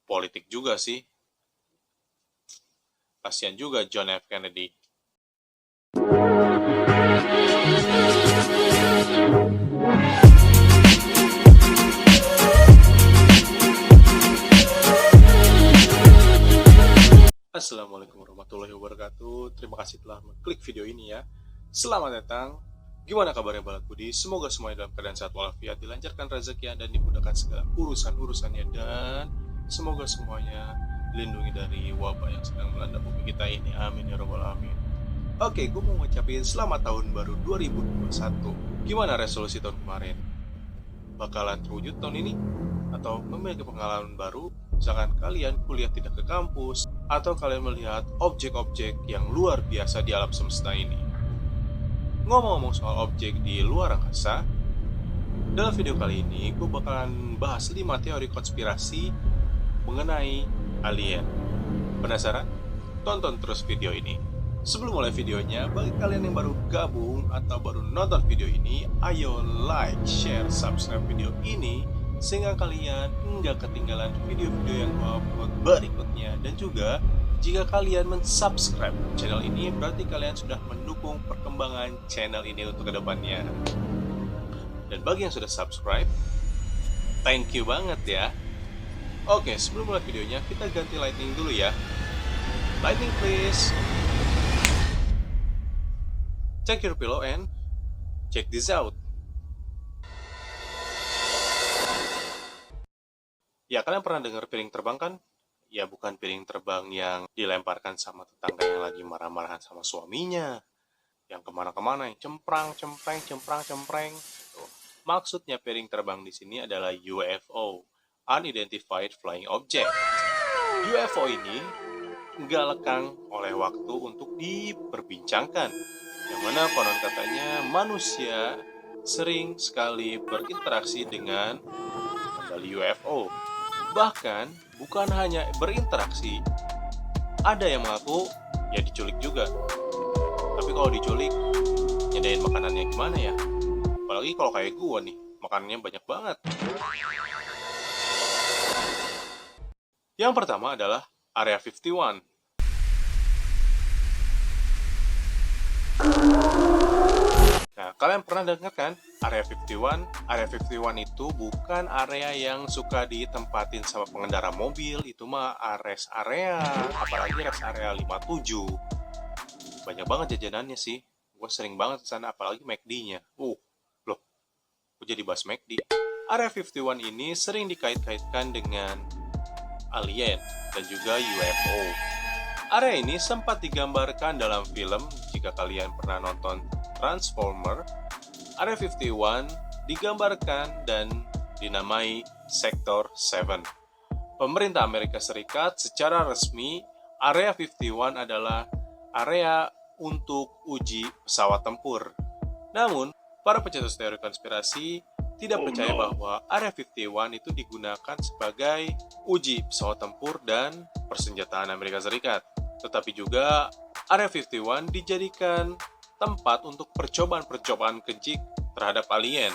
politik juga sih. Kasihan juga John F. Kennedy. Assalamualaikum warahmatullahi wabarakatuh. Terima kasih telah mengklik video ini ya. Selamat datang. Gimana kabarnya Balak Budi? Semoga semuanya dalam keadaan sehat walafiat, dilancarkan rezeki dan dimudahkan segala urusan-urusannya, dan semoga semuanya dilindungi dari wabah yang sedang melanda bumi kita ini. Amin ya robbal alamin. Oke, gue mau ngucapin selamat tahun baru 2021. Gimana resolusi tahun kemarin? Bakalan terwujud tahun ini? Atau memiliki pengalaman baru? Misalkan kalian kuliah tidak ke kampus, atau kalian melihat objek-objek yang luar biasa di alam semesta ini. Ngomong-ngomong soal objek di luar angkasa, dalam video kali ini gue bakalan bahas 5 teori konspirasi mengenai alien. Penasaran? Tonton terus video ini. Sebelum mulai videonya, bagi kalian yang baru gabung atau baru nonton video ini, ayo like, share, subscribe video ini sehingga kalian nggak ketinggalan video-video yang gue upload berikutnya. Dan juga jika kalian mensubscribe channel ini, berarti kalian sudah mendukung perkembangan channel ini untuk kedepannya. Dan bagi yang sudah subscribe, thank you banget ya. Oke, sebelum mulai videonya, kita ganti lighting dulu ya. Lighting please. Check your pillow and check this out. Ya, kalian pernah dengar piring terbang kan? Ya, bukan piring terbang yang dilemparkan sama tetangga yang lagi marah-marahan sama suaminya, yang kemana-kemana, yang cemprang-cempreng. Maksudnya piring terbang di sini adalah UFO, Unidentified Flying Object. UFO ini nggak lekang oleh waktu untuk diperbincangkan, yang mana konon katanya manusia sering sekali berinteraksi dengan kembali UFO. Bahkan bukan hanya berinteraksi, ada yang mengaku ya diculik juga. Tapi kalau diculik, nyediain makanannya gimana ya? Apalagi kalau kayak gua nih, makanannya banyak banget. Yang pertama adalah Area 51. Nah, kalian pernah dengar kan Area 51? Area 51 itu bukan area yang suka ditempatin sama pengendara mobil, itu mah rest area, apalagi rest area 57. Banyak banget jajanannya sih. Gue sering banget ke sana, apalagi McD-nya. Loh, gue jadi bahas McD. Area 51 ini sering dikait-kaitkan dengan alien dan juga UFO. Area ini sempat digambarkan dalam film, jika kalian pernah nonton Transformer. Area 51 digambarkan dan dinamai Sektor 7. Pemerintah Amerika Serikat secara resmi, Area 51 adalah area untuk uji pesawat tempur. Namun, para pencetus teori konspirasi tidak percaya bahwa Area 51 itu digunakan sebagai uji pesawat tempur dan persenjataan Amerika Serikat. Tetapi juga Area 51 dijadikan tempat untuk percobaan-percobaan keji terhadap alien.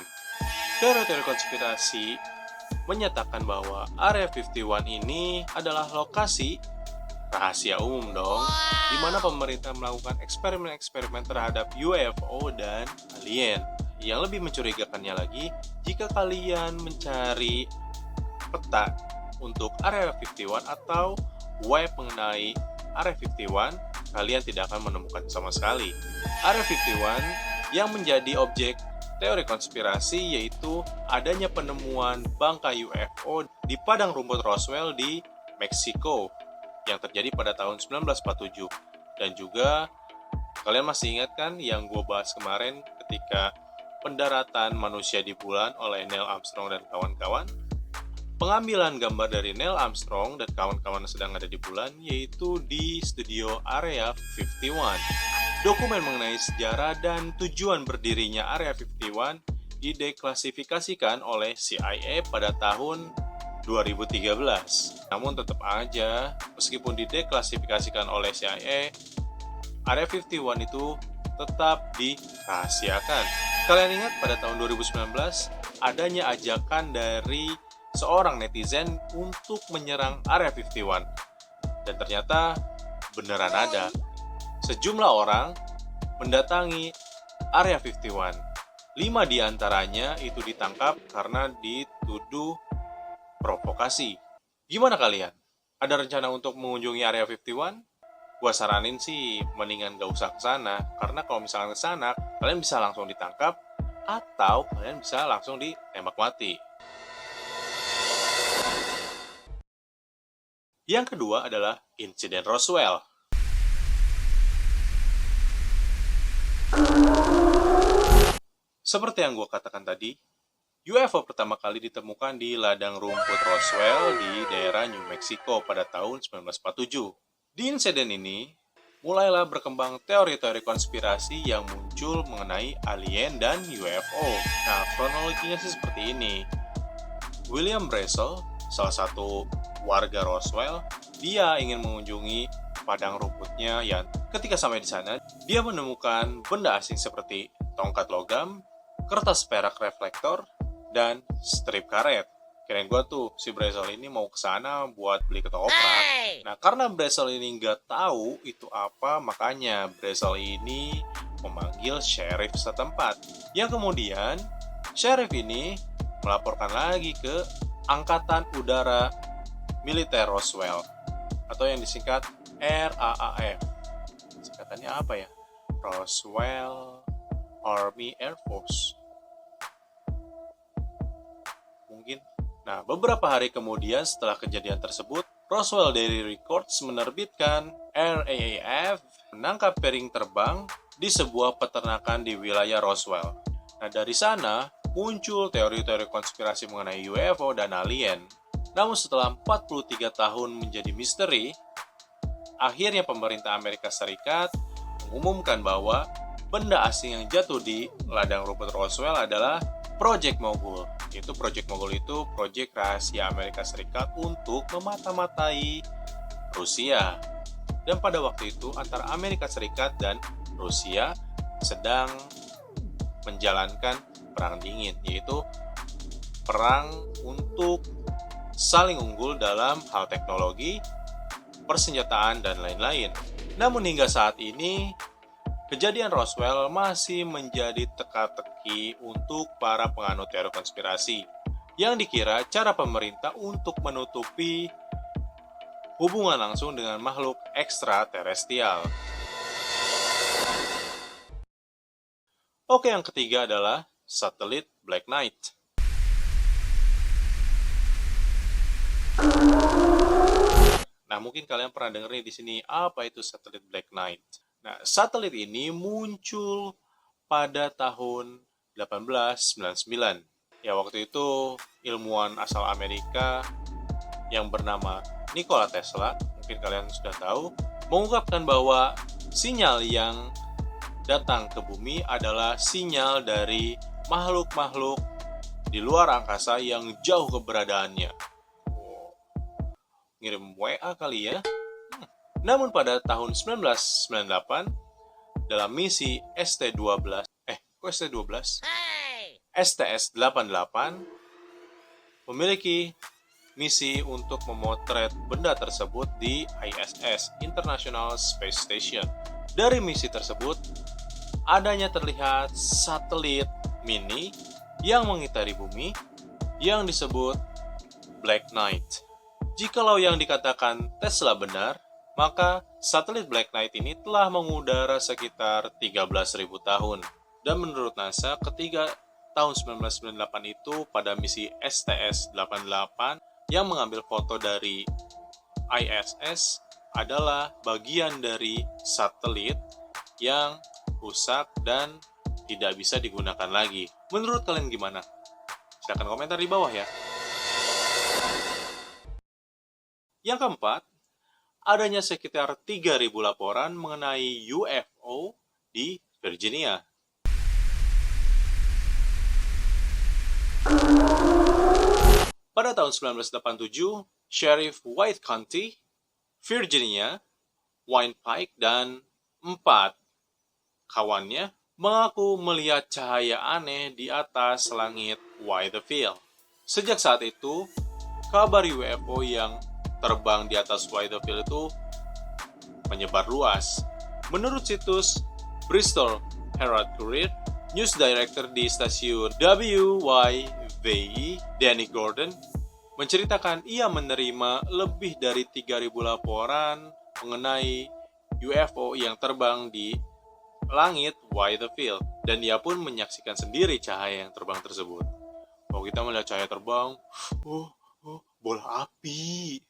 Teori-teori konspirasi menyatakan bahwa Area 51 ini adalah lokasi rahasia umum dong, di mana pemerintah melakukan eksperimen-eksperimen terhadap UFO dan alien. Yang lebih mencurigakannya lagi, jika kalian mencari peta untuk Area 51 atau web mengenai Area 51, kalian tidak akan menemukan sama sekali. Area 51 yang menjadi objek teori konspirasi yaitu adanya penemuan bangkai UFO di padang rumput Roswell di Meksiko yang terjadi pada tahun 1947. Dan juga kalian masih ingat kan yang gue bahas kemarin ketika pendaratan manusia di bulan oleh Neil Armstrong dan kawan-kawan? Pengambilan gambar dari Neil Armstrong dan kawan-kawan sedang ada di bulan yaitu di studio Area 51. Dokumen mengenai sejarah dan tujuan berdirinya Area 51 dideklasifikasikan oleh CIA pada tahun 2013. Namun tetap aja, meskipun dideklasifikasikan oleh CIA, Area 51 itu tetap dirahasiakan. Kalian ingat pada tahun 2019 adanya ajakan dari seorang netizen untuk menyerang Area 51. Dan ternyata beneran ada. Sejumlah orang mendatangi Area 51. 5 diantaranya itu ditangkap karena dituduh provokasi. Gimana kalian? Ada rencana untuk mengunjungi Area 51? Gua saranin sih mendingan gak usah ke sana, karena kalau misalnya ke sana, kalian bisa langsung ditangkap atau kalian bisa langsung ditembak mati. Yang kedua adalah insiden Roswell. Seperti yang gue katakan tadi, UFO pertama kali ditemukan di ladang rumput Roswell di daerah New Mexico pada tahun 1947. Di insiden ini, mulailah berkembang teori-teori konspirasi yang muncul mengenai alien dan UFO. Nah, kronologinya sih seperti ini. William Brazel, salah satu warga Roswell, dia ingin mengunjungi padang rumputnya yang ketika sampai di sana, dia menemukan benda asing seperti tongkat logam, kertas perak reflektor, dan strip karet. Kirain gue tuh, si Brazel ini mau ke sana buat beli ketoprak. Nah, karena Brazel ini nggak tahu itu apa, makanya Brazel ini memanggil sheriff setempat. Yang kemudian, sheriff ini melaporkan lagi ke Angkatan Udara Militer Roswell, atau yang disingkat RAAF. Singkatannya apa ya? Roswell Army Air Force. Mungkin. Nah, beberapa hari kemudian setelah kejadian tersebut, Roswell Daily Records menerbitkan RAAF menangkap piring terbang di sebuah peternakan di wilayah Roswell. Nah, dari sana muncul teori-teori konspirasi mengenai UFO dan alien. Namun setelah 43 tahun menjadi misteri, akhirnya pemerintah Amerika Serikat mengumumkan bahwa benda asing yang jatuh di ladang rumput Roswell adalah Project Mogul. Project Mogul itu proyek rahasia Amerika Serikat untuk memata-matai Rusia. Dan pada waktu itu antara Amerika Serikat dan Rusia sedang menjalankan perang dingin, yaitu perang untuk saling unggul dalam hal teknologi, persenjataan, dan lain-lain. Namun hingga saat ini, kejadian Roswell masih menjadi teka-teki untuk para penganut teori konspirasi, yang dikira cara pemerintah untuk menutupi hubungan langsung dengan makhluk ekstraterestrial. Oke, yang ketiga adalah satelit Black Knight. Nah, mungkin kalian pernah dengar nih di sini apa itu satelit Black Knight. Nah, satelit ini muncul pada tahun 1899. Ya, waktu itu ilmuwan asal Amerika yang bernama Nikola Tesla, mungkin kalian sudah tahu, mengungkapkan bahwa sinyal yang datang ke bumi adalah sinyal dari makhluk-makhluk di luar angkasa yang jauh keberadaannya. Ngirim WA kali ya. Namun pada tahun 1998 dalam misi ST-12 STS-88 memiliki misi untuk memotret benda tersebut di ISS, International Space Station. Dari misi tersebut, adanya terlihat satelit mini yang mengitari bumi yang disebut Black Knight. Jikalau yang dikatakan Tesla benar, maka satelit Black Knight ini telah mengudara sekitar 13.000 tahun. Dan menurut NASA, ketika tahun 1998 itu pada misi STS-88 yang mengambil foto dari ISS adalah bagian dari satelit yang rusak dan tidak bisa digunakan lagi. Menurut kalian gimana? Silahkan komentar di bawah ya. Yang keempat, adanya sekitar 3.000 laporan mengenai UFO di Virginia. Pada tahun 1987, Sheriff White County, Virginia, Wayne Pike, dan 4 kawannya mengaku melihat cahaya aneh di atas langit Whitefield. Sejak saat itu, kabar UFO yang terbang di atas wide field itu menyebar luas. Menurut situs Bristol Herald Courier, news director di stasiun WYVE, Danny Gordon, menceritakan ia menerima lebih dari 3.000 laporan mengenai UFO yang terbang di langit wide field, dan dia pun menyaksikan sendiri cahaya yang terbang tersebut. Kalau kita melihat cahaya terbang, bola api,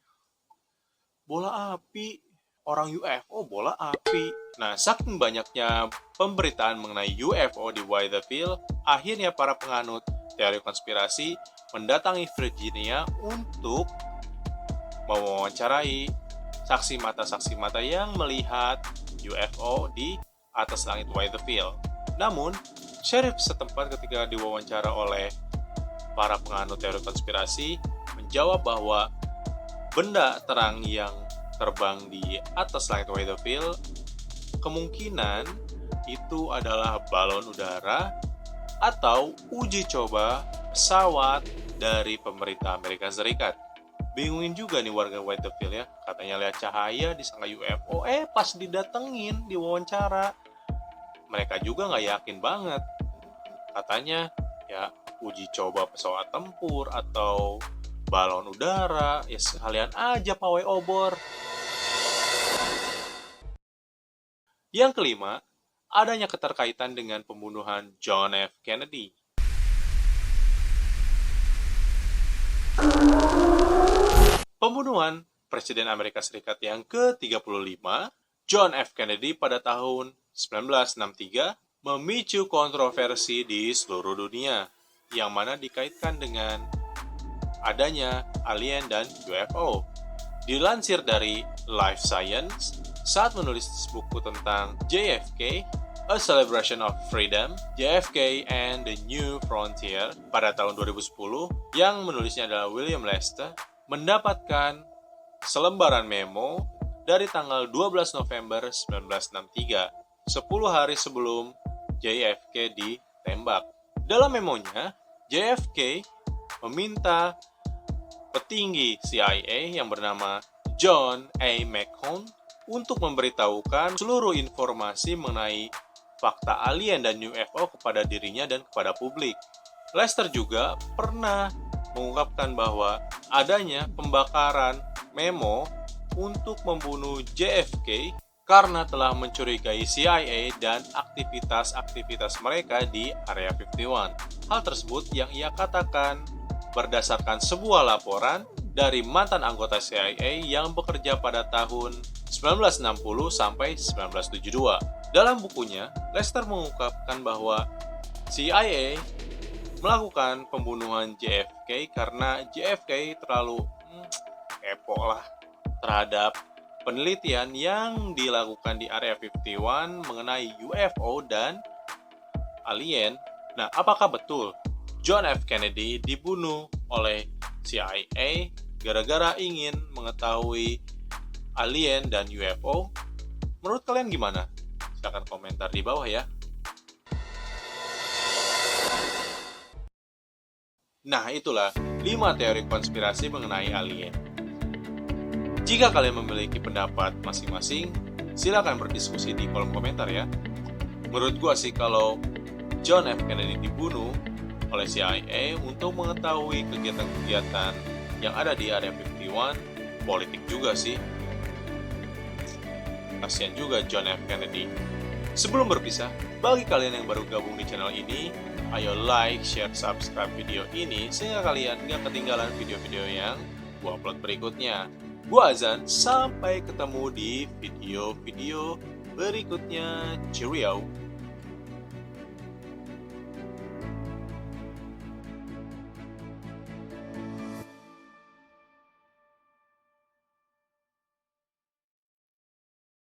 orang UFO bola api. Nah, saking banyaknya pemberitaan mengenai UFO di wide field, akhirnya para penganut teori konspirasi mendatangi Virginia untuk mewawancarai saksi mata yang melihat UFO di atas langit wide field. Namun, sheriff setempat ketika diwawancara oleh para penganut teori konspirasi menjawab bahwa benda terang yang terbang di atas langit wide field kemungkinan itu adalah balon udara atau uji coba pesawat dari pemerintah Amerika Serikat. Bingungin juga nih warga Whitefield ya, katanya lihat cahaya disangka UFO, pas didatengin, diwawancara, mereka juga nggak yakin banget. Katanya ya uji coba pesawat tempur atau balon udara, ya sekalian aja pawai obor. Yang kelima, adanya keterkaitan dengan pembunuhan John F. Kennedy. Pembunuhan Presiden Amerika Serikat yang ke-35, John F. Kennedy pada tahun 1963 memicu kontroversi di seluruh dunia, yang mana dikaitkan dengan adanya alien dan UFO. Dilansir dari Life Science, saat menulis buku tentang JFK, A Celebration of Freedom, JFK and the New Frontier pada tahun 2010, yang menulisnya adalah William Lester, mendapatkan selembaran memo dari tanggal 12 November 1963, 10 hari sebelum JFK ditembak. Dalam memonya, JFK meminta petinggi CIA yang bernama John A. McCone untuk memberitahukan seluruh informasi mengenai fakta alien dan UFO kepada dirinya dan kepada publik. Lester juga pernah mengungkapkan bahwa adanya pembakaran memo untuk membunuh JFK karena telah mencurigai CIA dan aktivitas-aktivitas mereka di Area 51. Hal tersebut yang ia katakan berdasarkan sebuah laporan dari mantan anggota CIA yang bekerja pada tahun 1960 sampai 1972. Dalam bukunya, Lester mengungkapkan bahwa CIA melakukan pembunuhan JFK karena JFK terlalu kepo lah terhadap penelitian yang dilakukan di Area 51 mengenai UFO dan alien. Nah, apakah betul John F. Kennedy dibunuh oleh CIA gara-gara ingin mengetahui alien dan UFO? Menurut kalian gimana? Silahkan komentar di bawah ya. Nah, itulah 5 teori konspirasi mengenai alien. Jika kalian memiliki pendapat masing-masing, silakan berdiskusi di kolom komentar ya. Menurut gua sih kalau John F. Kennedy dibunuh oleh CIA untuk mengetahui kegiatan-kegiatan yang ada di Area 51, politik juga sih. Kasian juga John F. Kennedy. Sebelum berpisah, bagi kalian yang baru gabung di channel ini, ayo like, share, subscribe video ini sehingga kalian gak ketinggalan video-video yang gua upload berikutnya. Gua Azan, sampai ketemu di video-video berikutnya. Cheerio!